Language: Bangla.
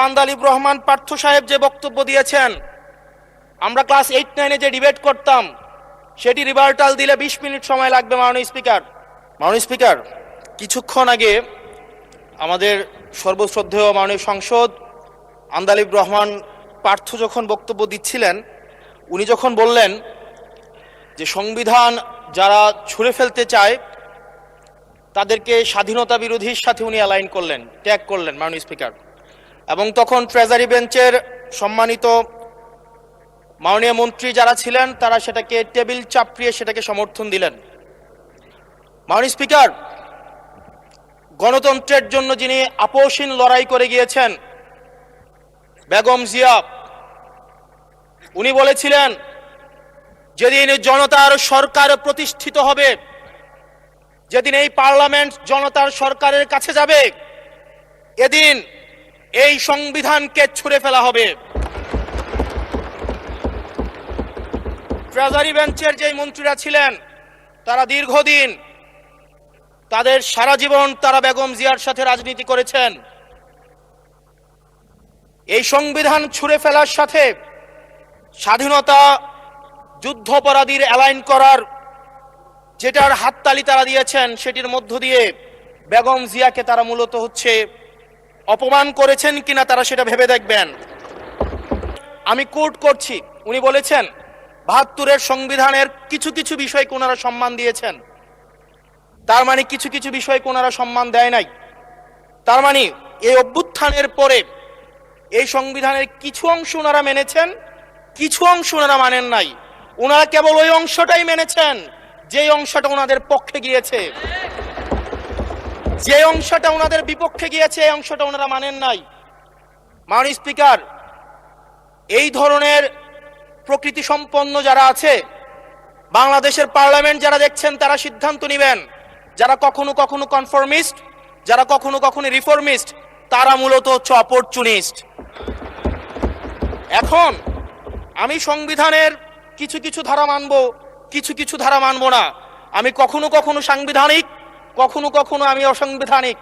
আন্দালিব রহমান পার্থ সাহেব যে বক্তব্য দিয়েছেন, আমরা ক্লাস 8-9-এ যে ডিবেট করতাম সেটি রিভার্টাল দিলে 20 মিনিট সময় লাগবে। মাননীয় স্পিকার, কিছুক্ষণ আগে আমাদের সর্বশ্রদ্ধেয় মাননীয় সংসদ আন্দালিব রহমান পার্থ যখন বক্তব্য দিচ্ছিলেন, উনি যখন বললেন যে সংবিধান যারা ছুঁড়ে ফেলতে চায় তাদেরকে স্বাধীনতা বিরোধীর সাথে উনি অ্যালাইন করলেন, ট্যাগ করলেন মাননীয় স্পিকার। এবং তখন ট্রেজারি বেঞ্চের সম্মানিত মাননীয় মন্ত্রী যারা ছিলেন তারা সেটাকে টেবিল চাপড়িয়ে সেটাকে সমর্থন দিলেন। মাননীয় স্পিকার, গণতন্ত্রের জন্য যিনি আপোষহীন লড়াই করে গিয়েছেন বেগম জিয়া, উনি বলেছিলেন যেদিন জনতার সরকার প্রতিষ্ঠিত হবে, যেদিন এই পার্লামেন্ট জনতার সরকারের কাছে যাবে, এদিন এই সংবিধানকে ছুঁড়ে ফেলা হবে। ট্রেজারি বেঞ্চের যে মন্ত্রীরা ছিলেন তারা দীর্ঘদিন, তাদের সারা জীবন তারা বেগম জিয়ার সাথে রাজনীতি করেছেন। এই সংবিধান ছুঁড়ে ফেলার সাথে স্বাধীনতা যুদ্ধাপরাধীর অ্যালাইন করার যেটার হাততালি তারা দিয়েছেন, সেটির মধ্য দিয়ে বেগম জিয়াকে তারা মূলত অপমান করেছেন কিনা তারা সেটা ভেবে দেখবেন। আমি কোট করছি, উনি বলেছেন ৭২-এর সংবিধানের কিছু কিছু বিষয়কে ওনারা সম্মান দিয়েছেন। তার মানে কিছু কিছু বিষয়কে ওনারা সম্মান দেয় নাই। তার মানে এই অভ্যুত্থানের পরে এই সংবিধানের কিছু অংশ ওনারা মেনেছেন, কিছু অংশ ওনারা মানেন নাই। ওনারা কেবল ওই অংশটাই মেনেছেন যে অংশটা ওনাদের পক্ষে গিয়েছে, যে অংশটা ওনাদের বিপক্ষে গিয়েছে এই অংশটা ওনারা মানেন নাই। মাননীয় স্পিকার, এই ধরনের প্রকৃতি সম্পন্ন যারা আছে বাংলাদেশের পার্লামেন্ট যারা দেখছেন তারা সিদ্ধান্ত নেবেন, যারা কখনো কখনো কনফরমিস্ট, যারা কখনো কখনো রিফর্মিস্ট, তারা মূলত অপরচুনিস্ট। এখন আমি সংবিধানের কিছু কিছু ধারা মানব, কিছু কিছু ধারা মানব না। আমি কখনো কখনো সাংবিধানিক, কখনো কখনো আমি অসাংবিধানিক।